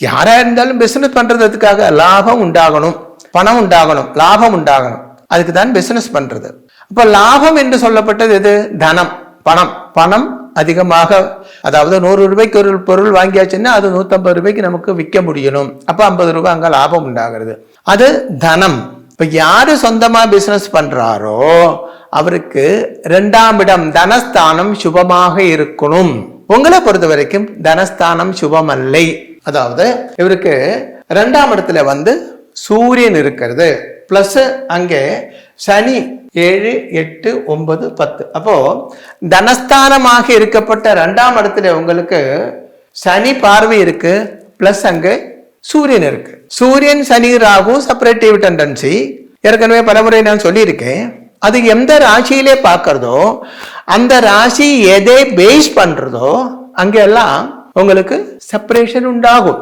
யாரா இருந்தாலும் பிசினஸ் பண்றதுக்காக லாபம் உண்டாகணும், பணம் உண்டாகணும், லாபம் உண்டாகணும். அதுக்கு தான் பிசினஸ் பண்றது. அப்ப லாபம் என்று சொல்லப்பட்டது எது? தனம், பணம். பணம் அதிகமாக, அதாவது 100 ரூபாய்க்கு ஒரு பொருள் வாங்கியாச்சுன்னா அது 150 ரூபாய்க்கு நமக்கு விற்க முடியணும். அப்ப 50 ரூபாய் அங்க லாபம் உண்டாகிறது. அது தனம். இப்ப யாரு சொந்தமா பிசினஸ் பண்றாரோ அவருக்கு 2ஆம் இடம் தனஸ்தானம் சுபமாக இருக்கணும். உங்களை பொறுத்த வரைக்கும் தனஸ்தானம் சுபம் அல்லை. அதாவது இவருக்கு 2ஆம் இடத்துல சூரியன் இருக்கிறது, பிளஸ் அங்கே சனி 7, 8, 9, 10. அப்போ தனஸ்தானமாக இருக்கப்பட்ட 2ஆம் இடத்துல உங்களுக்கு சனி பார்வை இருக்கு, பிளஸ் அங்கே சூரியன் இருக்கு. சூரியன் சனி ராகு செப்பரேட்டிவ் டெண்டன்சி ஏற்கனவே பலமுறை நான் சொல்லியிருக்கேன். அது எந்த ராசியிலே பார்க்கறதோ அந்த ராசி எதை பேஸ் பண்றதோ அங்கெல்லாம் உங்களுக்கு செப்பரேஷன் உண்டாகும்.